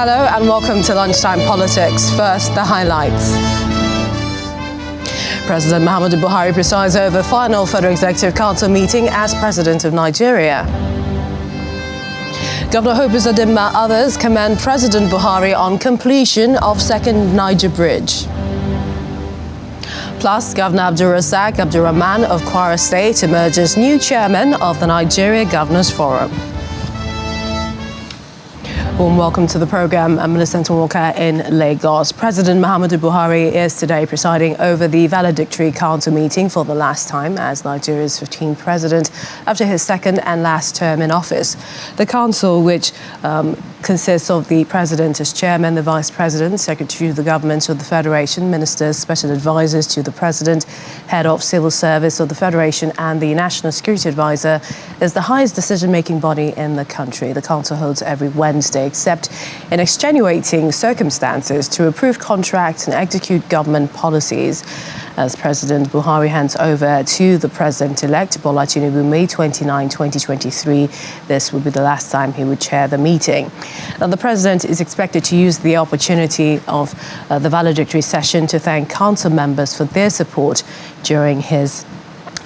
Hello and welcome to Lunchtime Politics. First, the highlights. President Muhammadu Buhari presides over final Federal Executive Council meeting as President of Nigeria. Governor Hope Uzodimma, others commend President Buhari on completion of second Niger bridge. Plus, Governor Abdulrazak Abdulrahman of Kwara State emerges new chairman of the Nigeria Governors Forum. Warm welcome to the program. I'm Millicent Walker in Lagos. President Muhammadu Buhari is today presiding over the Valedictory Council meeting for the last time as Nigeria's 15th president after his second and last term in office. The council, which consists of the president as chairman, the vice president, secretary of the government of the federation, ministers, special advisors to the president, head of civil service of the federation, and the national security advisor, is the highest decision-making body in the country. The council holds every Wednesday, except in extenuating circumstances, to approve contracts and execute government policies. As President Buhari hands over to the President-elect Bola Tinubu May 29, 2023, this will be the last time he would chair the meeting. Now, the President is expected to use the opportunity of the valedictory session to thank council members for their support during his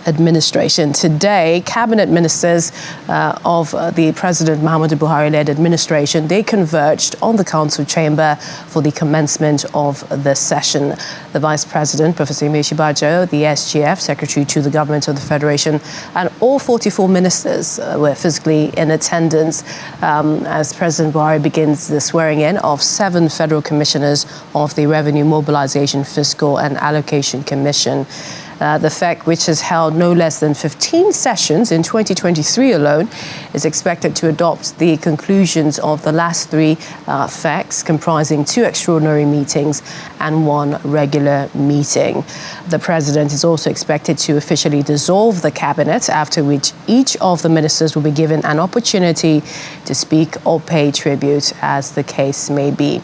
administration. Today, cabinet ministers of the President Muhammadu Buhari-led administration, they converged on the council chamber for the commencement of the session. The Vice President, Professor Ime Shibajo, the SGF, Secretary to the Government of the Federation, and all 44 ministers were physically in attendance as President Buhari begins the swearing-in of 7 federal commissioners of the Revenue Mobilization, Fiscal and Allocation Commission. The FEC, which has held no less than 15 sessions in 2023 alone, is expected to adopt the conclusions of the last 3 FECs, comprising 2 extraordinary meetings and 1 regular meeting. The president is also expected to officially dissolve the cabinet, after which each of the ministers will be given an opportunity to speak or pay tribute, as the case may be.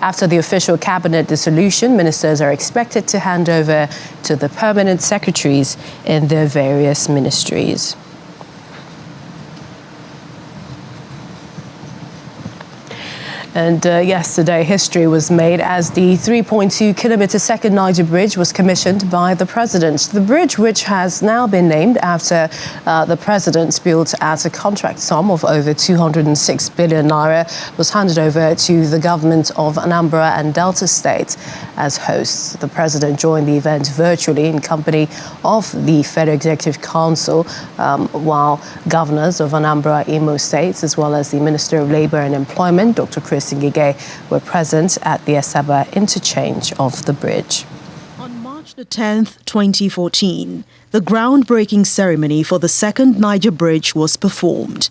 After the official cabinet dissolution, ministers are expected to hand over to the permanent secretaries in their various ministries. And yesterday, history was made as the 3.2-kilometer second Niger bridge was commissioned by the president. The bridge, which has now been named after the president, built at a contract sum of over 206 billion naira, was handed over to the government of Anambra and Delta State as hosts. The president joined the event virtually in company of the Federal Executive Council, while governors of Anambra, Imo States, as well as the Minister of Labour and Employment, Dr. Chris Ngige, were present at the Asaba interchange of the bridge. On March the 10th, 2014, the groundbreaking ceremony for the second Niger bridge was performed.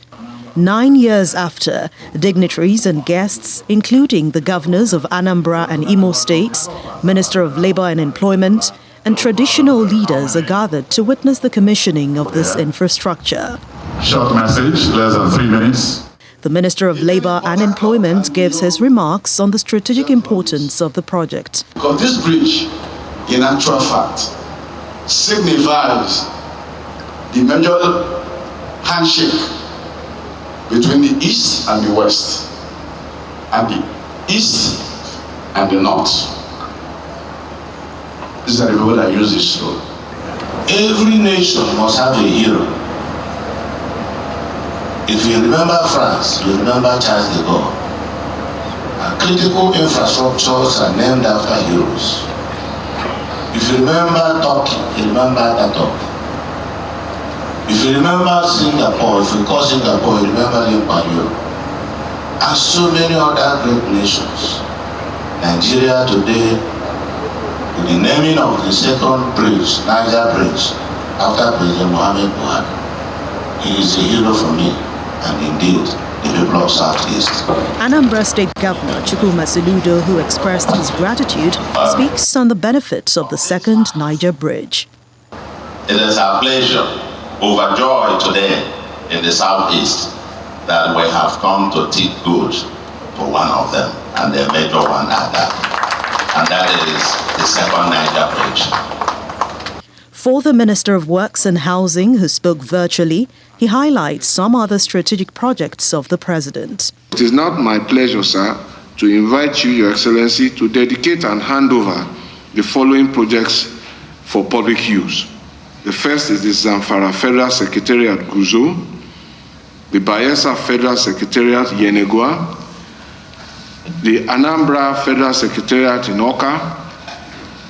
9 years after, dignitaries and guests, including the governors of Anambra and Imo States, Minister of Labour and Employment, and traditional leaders are gathered to witness the commissioning of this infrastructure. Short message, less than 3 minutes. The Minister of Labour and Employment gives his remarks on the strategic importance of the project. Because this bridge, in actual fact, signifies the major handshake between the East and the West, and the East and the North. These are the people that use this road. Every nation must have a hero. If you remember France, you remember Charles de Gaulle. Critical infrastructures are named after heroes. If you remember Turkey, you remember Ataturk. If you remember Singapore, if you call Singapore, you remember Lee Kuan Yew. And so many other great nations. Nigeria today, with the naming of the second bridge, Niger Bridge, after President Muhammadu Buhari, he is a hero for me. And indeed, the people of Southeast. Anambra State Governor Chukwuma Soludo, who expressed his gratitude, speaks on the benefits of the second Niger bridge. It is our pleasure, overjoyed today in the Southeast, that we have come to take good for one of them, and the major one at that. And that is the second Niger bridge. For the Minister of Works and Housing, who spoke virtually, he highlights some other strategic projects of the president. It is not my pleasure, sir, to invite you, Your Excellency, to dedicate and hand over the following projects for public use. The first is the Zamfara Federal Secretariat Guzo, the Bayelsa Federal Secretariat Yenegua, the Anambra Federal Secretariat in Oka,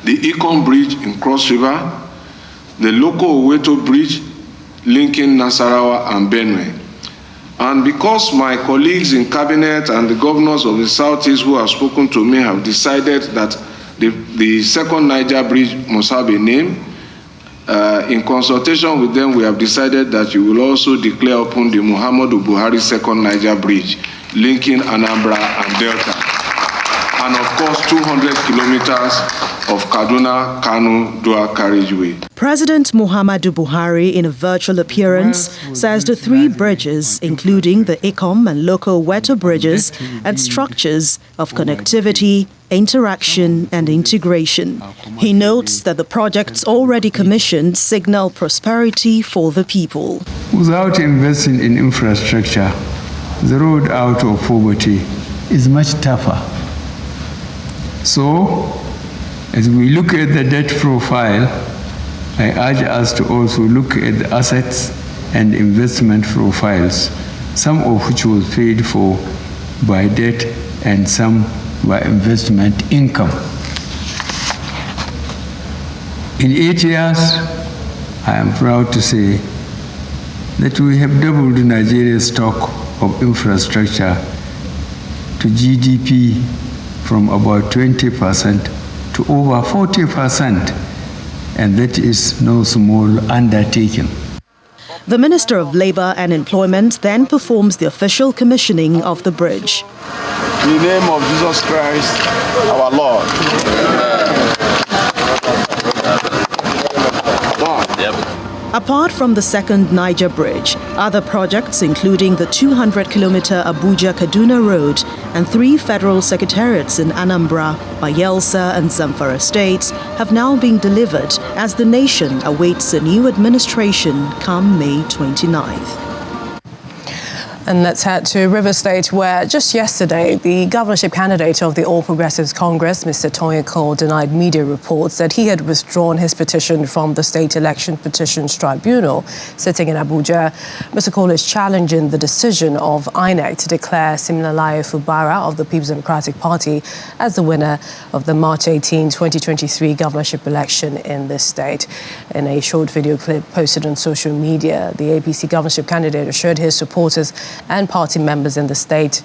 the Ikon Bridge in Cross River, the Loko Oweto Bridge linking Nasarawa and Benue. And because my colleagues in cabinet and the governors of the Southeast who have spoken to me have decided that the second Niger Bridge must have a name, in consultation with them, we have decided that you will also declare open the Muhammadu Buhari second Niger Bridge linking Anambra and Delta. And of course, 200 kilometers of Kaduna-Kano dual carriageway. President Muhammadu Buhari, in a virtual appearance, says the three bridges, including the Ikom and Loko Weto bridges, and structures of connectivity, interaction and integration. He notes that the projects already commissioned signal prosperity for the people. Without investing in infrastructure, the road out of poverty is much tougher. So, as we look at the debt profile, I urge us to also look at the assets and investment profiles, some of which was paid for by debt and some by investment income. In 8 years, I am proud to say that we have doubled Nigeria's stock of infrastructure to GDP from about 20% to over 40%, and that is no small undertaking. The Minister of Labour and Employment then performs the official commissioning of the bridge. In the name of Jesus Christ, our Lord. Apart from the second Niger Bridge, other projects including the 200-kilometer Abuja-Kaduna Road and 3 federal secretariats in Anambra, Bayelsa and Zamfara states have now been delivered as the nation awaits a new administration come May 29th. And let's head to River State, where just yesterday, the governorship candidate of the All Progressives Congress, Mr. Tonye Cole, denied media reports that he had withdrawn his petition from the State Election Petitions Tribunal sitting in Abuja. Mr. Cole is challenging the decision of INEC to declare Siminalayi Fubara of the People's Democratic Party as the winner of the March 18, 2023 governorship election in this state. In a short video clip posted on social media, the APC governorship candidate assured his supporters and party members in the state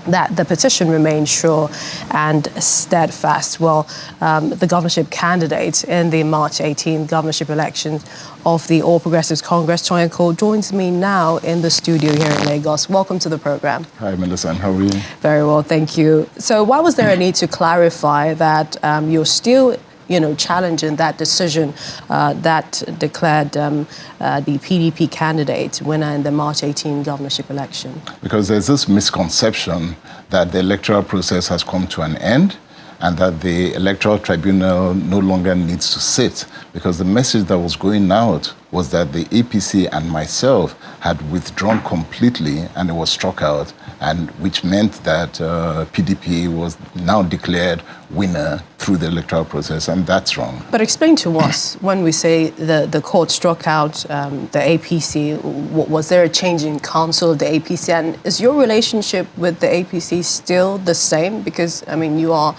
that the petition remains sure and steadfast. Well, the governorship candidate in the March 18 governorship election of the All Progressives Congress, Tonye Cole, joins me now in the studio here in Lagos. Welcome to the program. Hi, Melissa. How are you? Very well, thank you. So why was there a need to clarify that you're still challenging that decision that declared the PDP candidate winner in the March 18 governorship election? Because there's this misconception that the electoral process has come to an end and that the electoral tribunal no longer needs to sit, because the message that was going out was that the APC and myself had withdrawn completely and it was struck out, and which meant that PDP was now declared winner through the electoral process, and that's wrong. But explain to us, when we say the court struck out the APC, was there a change in counsel of the APC, and is your relationship with the APC still the same? Because, I mean, you are,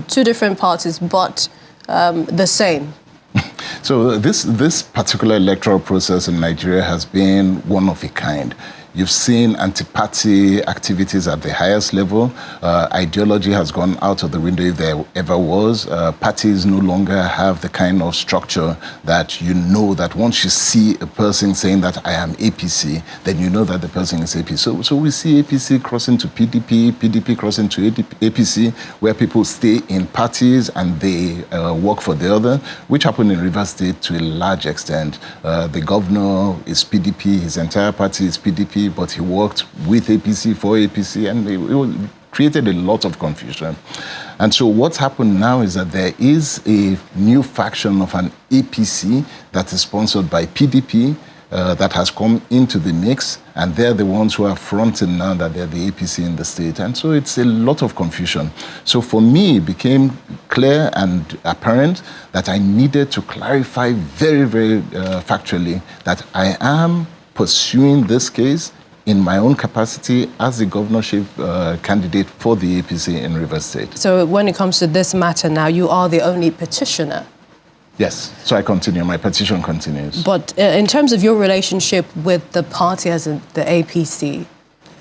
two different parties, but the same. So this particular electoral process in Nigeria has been one of a kind. You've seen anti-party activities at the highest level. Ideology has gone out of the window if there ever was. Parties no longer have the kind of structure that that once you see a person saying that I am APC, then you know that the person is APC. So we see APC crossing to PDP, PDP crossing to APC, where people stay in parties and they work for the other, which happened in Rivers State to a large extent. The governor is PDP, his entire party is PDP, but he worked with APC, for APC, and it created a lot of confusion. And so what's happened now is that there is a new faction of an APC that is sponsored by PDP, that has come into the mix, and they're the ones who are fronting now that they're the APC in the state. And so it's a lot of confusion. So for me, it became clear and apparent that I needed to clarify very, very factually that I am pursuing this case in my own capacity as the governorship candidate for the APC in Rivers State. So when it comes to this matter now, you are the only petitioner. Yes, so I continue, my petition continues. But in terms of your relationship with the party as in the APC?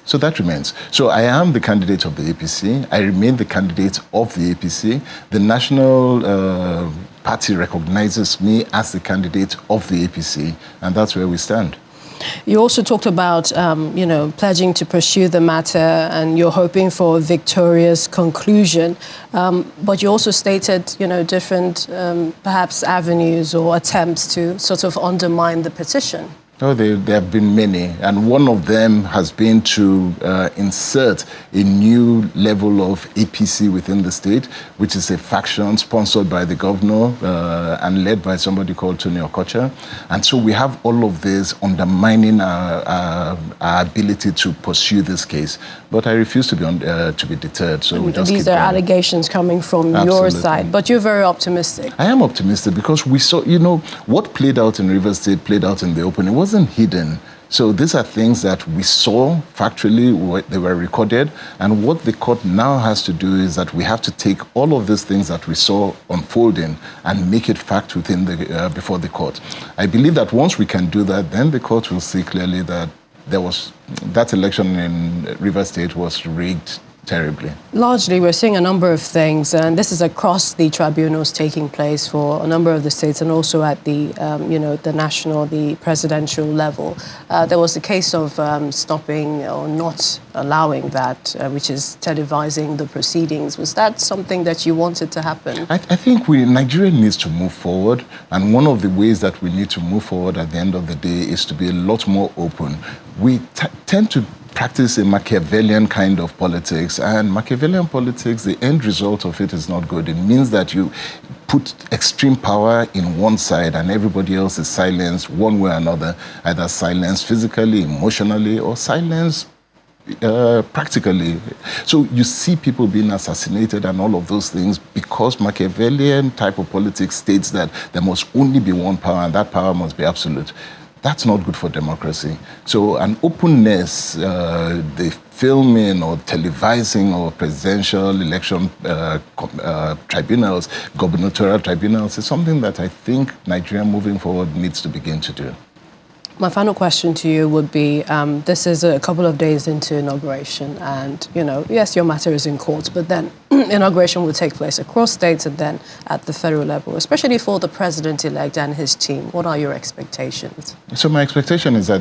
So that remains. So I am the candidate of the APC. I remain the candidate of the APC. The national party recognizes me as the candidate of the APC, and that's where we stand. You also talked about, pledging to pursue the matter, and you're hoping for a victorious conclusion. But you also stated, different, perhaps, avenues or attempts to sort of undermine the petition. Oh, there have been many, and one of them has been to insert a new level of APC within the state, which is a faction sponsored by the governor and led by somebody called Tonye Cole. And so we have all of this undermining our ability to pursue this case. But I refuse to be deterred. So we just these are allegations coming from your side, but you're very optimistic. I am optimistic because we saw, what played out in Rivers State played out in the open. It wasn't hidden. So these are things that we saw factually, they were recorded. And what the court now has to do is that we have to take all of these things that we saw unfolding and make it fact within before the court. I believe that once we can do that, then the court will see clearly that that election in Rivers State was rigged terribly. Largely, we're seeing a number of things, and this is across the tribunals taking place for a number of the states, and also at the, the national, the presidential level. There was the case of stopping or not allowing that, which is televising the proceedings. Was that something that you wanted to happen? I think Nigeria needs to move forward, and one of the ways that we need to move forward at the end of the day is to be a lot more open. We tend to practice a Machiavellian kind of politics, and Machiavellian politics, the end result of it is not good. It means that you put extreme power in one side and everybody else is silenced one way or another, either silenced physically, emotionally, or silenced practically. So you see people being assassinated and all of those things because Machiavellian type of politics states that there must only be one power and that power must be absolute. That's not good for democracy. So an openness, the filming or televising or presidential election tribunals, gubernatorial tribunals, is something that I think Nigeria moving forward needs to begin to do. My final question to you would be, this is a couple of days into inauguration and, yes, your matter is in court, but then inauguration will take place across states and then at the federal level, especially for the president-elect and his team. What are your expectations? So my expectation is that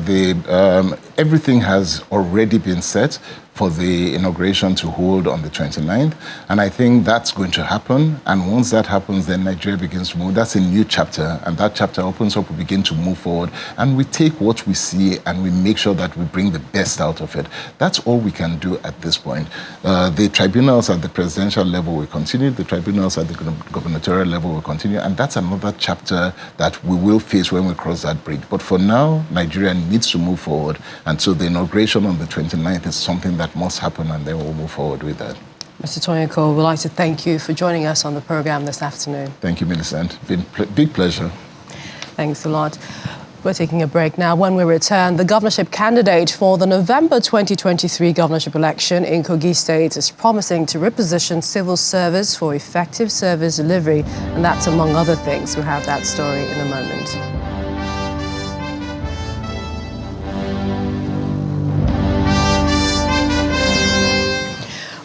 everything has already been set for the inauguration to hold on the 29th. And I think that's going to happen. And once that happens, then Nigeria begins to move. That's a new chapter. And that chapter opens up, we begin to move forward. And we take what we see and we make sure that we bring the best out of it. That's all we can do at this point. The tribunals at the presidential level will continue. The tribunals at the gubernatorial level will continue. And that's another chapter that we will face when we cross that bridge. But for now, Nigeria needs to move forward. And so the inauguration on the 29th is something that must happen, and then we'll move forward with that. Mr. Tonye Cole, we'd like to thank you for joining us on the program this afternoon. Thank you, Millicent. It's been a big pleasure. Thanks a lot. We're taking a break now. When we return, the governorship candidate for the November 2023 governorship election in Enugu State is promising to reposition civil service for effective service delivery, and that's among other things. We'll have that story in a moment.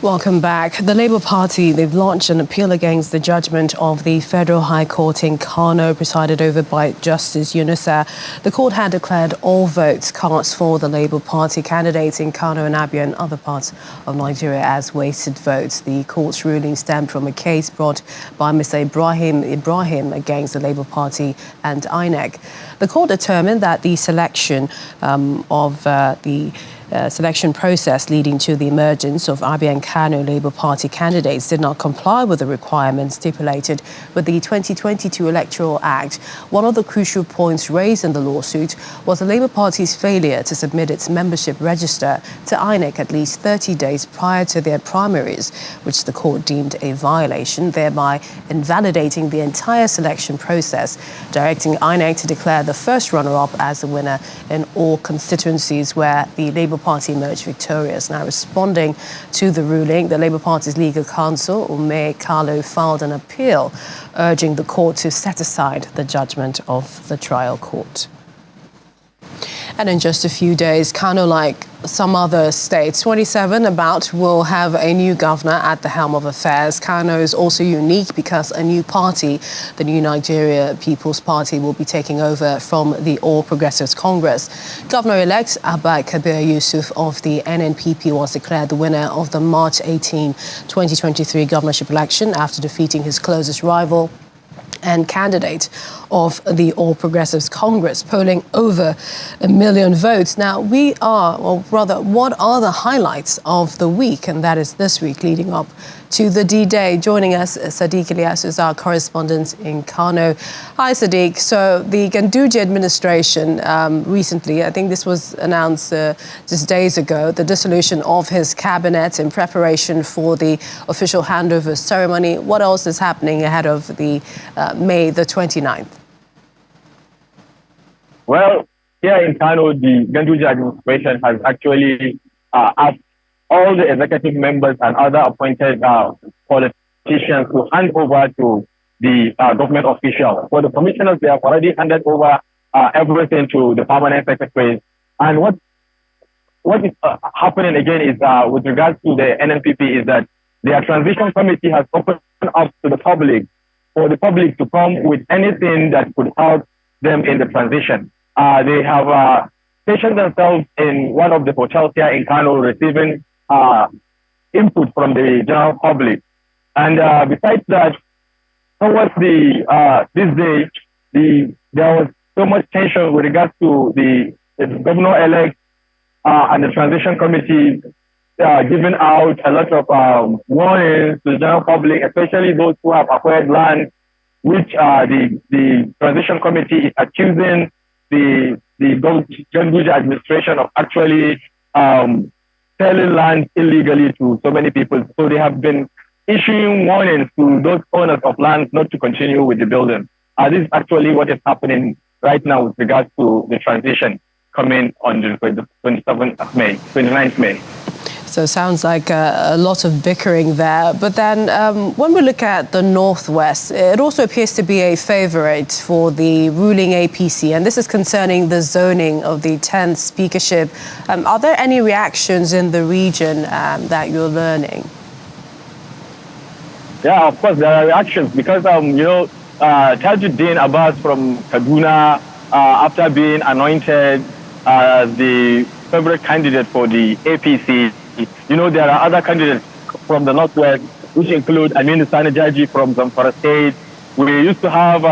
Welcome back. The Labour Party, they've launched an appeal against the judgment of the Federal High Court in Kano, presided over by Justice Yunusa. The court had declared all votes cast for the Labour Party candidates in Kano and Abia and other parts of Nigeria as wasted votes. The court's ruling stemmed from a case brought by Mr. Ibrahim against the Labour Party and INEC. The court determined that the selection of the selection process leading to the emergence of Abia and Kano Labour Party candidates did not comply with the requirements stipulated with the 2022 Electoral Act. One of the crucial points raised in the lawsuit was the Labour Party's failure to submit its membership register to INEC at least 30 days prior to their primaries, which the court deemed a violation, thereby invalidating the entire selection process, directing INEC to declare the first runner-up as the winner in all constituencies where the Labour Party emerged victorious. Now, responding to the ruling, the Labour Party's legal counsel, Tonye Cole, filed an appeal, urging the court to set aside the judgment of the trial court. And in just a few days, Kano, like some other states, 27 about, will have a new governor at the helm of affairs. Kano is also unique because a new party, the New Nigeria People's Party, will be taking over from the All Progressives Congress. Governor-elect Abba Kabir Yusuf of the NNPP was declared the winner of the March 18, 2023 governorship election after defeating his closest rival and candidate of the All Progressives Congress, polling over 1 million votes. Now, what are the highlights of the week? And that is this week leading up to the D-Day. Joining us, Sadiq Ilyas is our correspondent in Kano. Hi, Sadiq. So the Ganduje administration recently, I think this was announced just days ago, the dissolution of his cabinet in preparation for the official handover ceremony. What else is happening ahead of the May the 29th? Well, here in Kano, the Ganduje administration has actually asked all the executive members and other appointed politicians to hand over to the government officials. For the commissioners, they have already handed over everything to the permanent secretaries. And what is happening again is with regards to the NNPP is that their transition committee has opened up to the public, for the public to come with anything that could help them in the transition. They have stationed themselves in one of the hotels here in Kano, receiving input from the general public. And besides that, towards this day, there was so much tension with regards to the governor-elect and the transition committee giving out a lot of warnings to the general public, especially those who have acquired land, which the transition committee is accusing the Ganduje administration of actually selling land illegally to so many people. So they have been issuing warnings to those owners of land not to continue with the building. This is actually what is happening right now with regards to the transition coming on the 27th of May, 29th May. So it sounds like a lot of bickering there. But then when we look at the Northwest, it also appears to be a favorite for the ruling APC. And this is concerning the zoning of the 10th speakership. Are there any reactions in the region that you're learning? Yeah, of course, there are reactions because, Tajuddin Abbas from Kaduna, after being anointed the favorite candidate for the APC, there are other candidates from the Northwest, which include Aminu Sani Jaji from Zamfara State. We used to have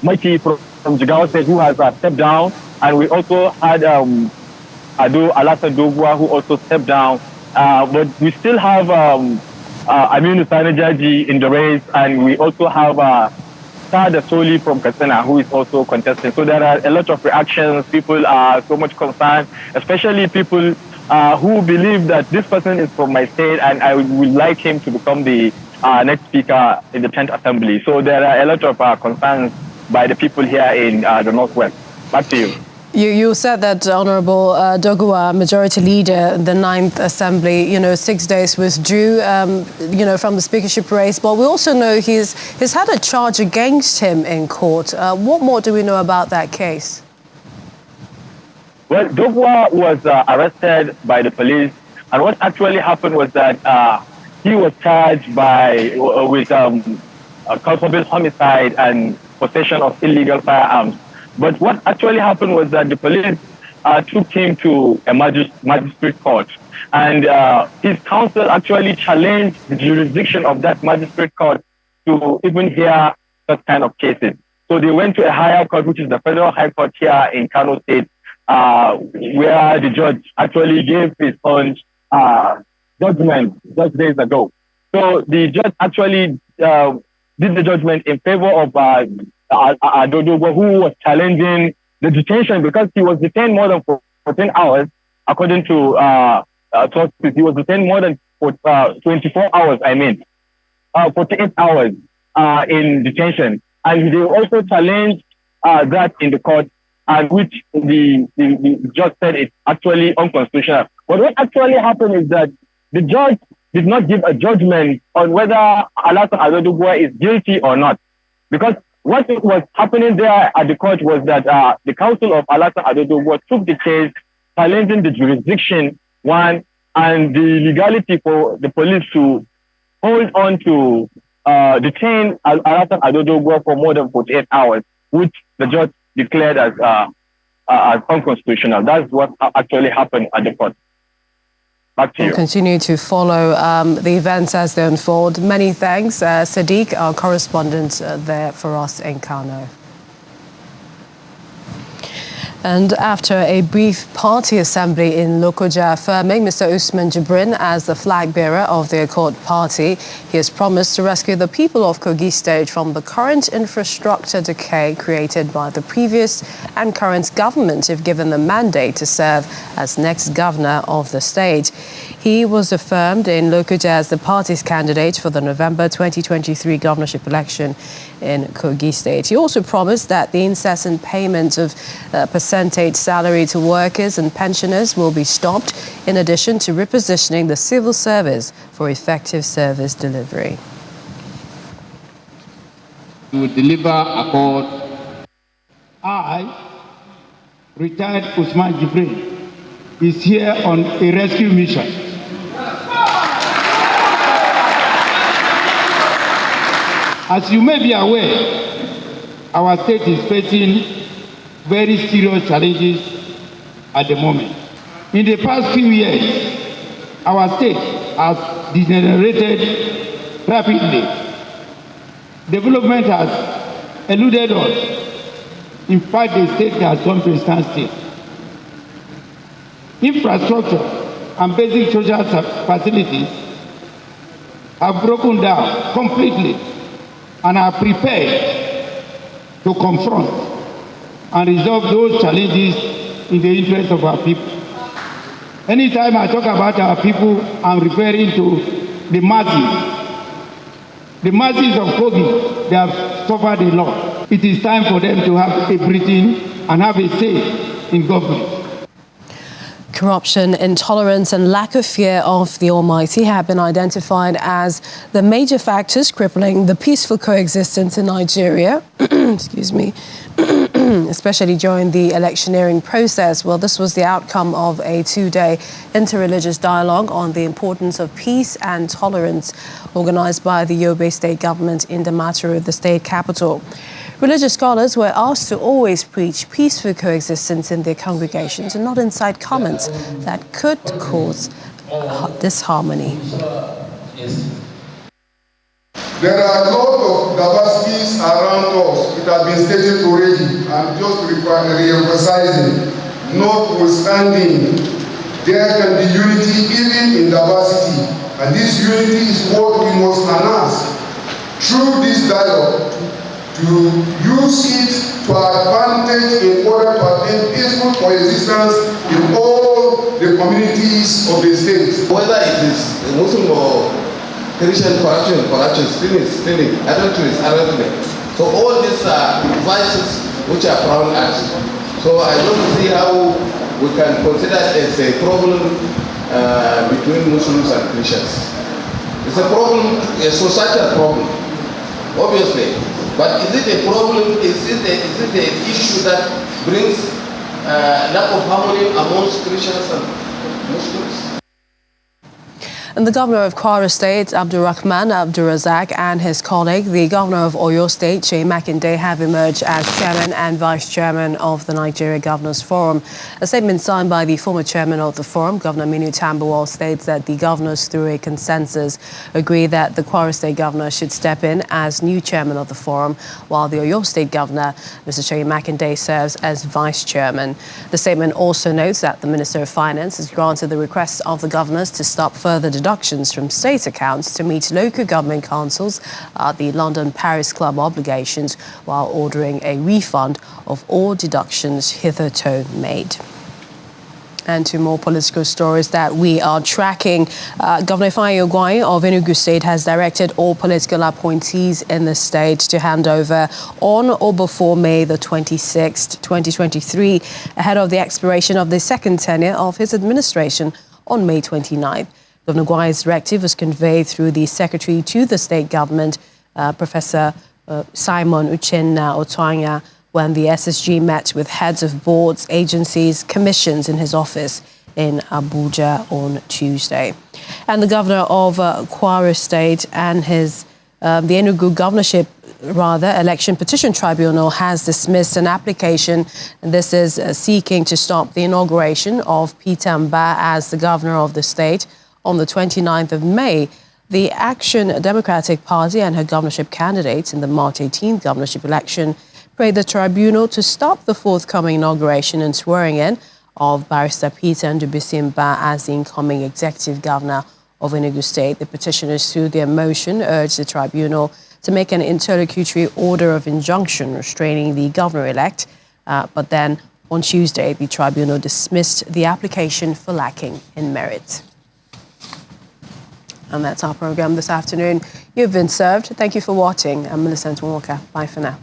Maki from Jigawa State, who has stepped down. And we also had Ado Alassane Doguwa, who also stepped down. But we still have Aminu Sani Jaji in the race. And we also have Sada Soli from Katsina, who is also contesting. So there are a lot of reactions. People are so much concerned, especially people who believe that this person is from my state and I would like him to become the next speaker in the 10th Assembly. So there are a lot of concerns by the people here in the Northwest. Back to you. You said that Honorable Doguwa, Majority Leader in the 9th Assembly, 6 days withdrew, from the speakership race. But we also know he's had a charge against him in court. What more do we know about that case? Well, Doguwa was arrested by the police, and what actually happened was that he was charged with culpable homicide and possession of illegal firearms. But what actually happened was that the police took him to a magistrate court, and his counsel actually challenged the jurisdiction of that magistrate court to even hear that kind of cases. So they went to a higher court, which is the Federal High Court here in Kano State, where the judge actually gave his own judgment just days ago. So the judge actually did the judgment in favor of Adodogwa, who was challenging the detention because he was detained more than 14 hours, according to sources. He was detained more than 24 hours, 48 hours in detention. And they also challenged that in the court, which the judge said it's actually unconstitutional. But what actually happened is that the judge did not give a judgment on whether Alassane Adodogwa is guilty or not. Because what was happening there at the court was that the counsel of Alassane Adodogwa took the case, challenging the jurisdiction, one, and the legality for the police to hold on to detain Alassane Adodogwa for more than 48 hours, which the judge declared as unconstitutional. That's what actually happened at the court. Back to you. We'll continue to follow the events as they unfold. Many thanks, Sadiq, our correspondent there for us in Kano. And after a brief party assembly in Lokoja affirming Mr. Usman Jibrin as the flag bearer of the Accord Party, he has promised to rescue the people of Kogi State from the current infrastructure decay created by the previous and current government if given the mandate to serve as next governor of the state. He was affirmed in Lokoja as the party's candidate for the November 2023 governorship election in Kogi State. He also promised that the incessant payment of percentage salary to workers and pensioners will be stopped, in addition to repositioning the civil service for effective service delivery. We will deliver Accord. I, retired Usman Jibrin, is here on a rescue mission. As you may be aware, our state is facing very serious challenges at the moment. In the past few years, our state has degenerated rapidly. Development has eluded us. In fact, the state has gone to a standstill. Infrastructure and basic social facilities have broken down completely and are prepared to confront and resolve those challenges in the interest of our people. Anytime I talk about our people, I'm referring to the masses. The masses of Kogi, they have suffered a lot. It is time for them to have a breathing and have a say in government. Corruption, intolerance and lack of fear of the Almighty have been identified as the major factors crippling the peaceful coexistence in Nigeria, excuse me, especially during the electioneering process. Well, this was the outcome of a two-day InterReligious Dialogue on the importance of peace and tolerance organized by the Yobe State government in Damaturu, the state capital. Religious scholars were asked to always preach peaceful coexistence in their congregations and not incite comments that could cause disharmony. There are a lot of diversities around us. It has been stated already. I'm just re-emphasizing. Notwithstanding, there can be unity even in diversity. And this unity is what we must harness through this dialogue, to use it to advantage in order to attain peaceful coexistence in all the communities of the state. Whether it is Muslim or Christian corruption, stealing, adultery. So all these are vices which are frowned at. So I don't see how we can consider it as a problem between Muslims and Christians. It's a problem, a societal problem, obviously. But is it a problem? Is it an issue that brings lack of harmony amongst Christians and Muslims? And the governor of Kwara State, Abdulrahman Abdulrazak, and his colleague, the governor of Oyo State, Tonye Cole, have emerged as chairman and vice chairman of the Nigeria Governors Forum. A statement signed by the former chairman of the forum, Governor Minu Tambuwal, states that the governors, through a consensus, agree that the Kwara State governor should step in as new chairman of the forum, while the Oyo State governor, Mr. Tonye Cole, serves as vice chairman. The statement also notes that the Minister of Finance has granted the request of the governors to stop further deductions from state accounts to meet local government councils, the London Paris Club obligations, while ordering a refund of all deductions hitherto made. And to more political stories that we are tracking, Governor Ifeanyi Ugwuanyi of Enugu State has directed all political appointees in the state to hand over on or before May the 26th, 2023, ahead of the expiration of the second tenure of his administration on May 29th. Governor Ugwuanyi's directive was conveyed through the secretary to the state government, Professor Simon Uchenna Otoanya, when the SSG met with heads of boards, agencies, commissions in his office in Abuja on Tuesday. And the governor of Kwara State and the Enugu Governorship Election Petition Tribunal has dismissed an application. This is seeking to stop the inauguration of Peter Mba as the governor of the state on the 29th of May. The Action Democratic Party and her governorship candidates in the March 18th governorship election prayed the tribunal to stop the forthcoming inauguration and swearing in of Barrister Peter Ndubisi Mba as the incoming executive governor of Enugu State. The petitioners, through their motion, urged the tribunal to make an interlocutory order of injunction restraining the governor-elect. But then, on Tuesday, the tribunal dismissed the application for lacking in merit. And that's our program this afternoon. You've been served. Thank you for watching. I'm Millicent Walker. Bye for now.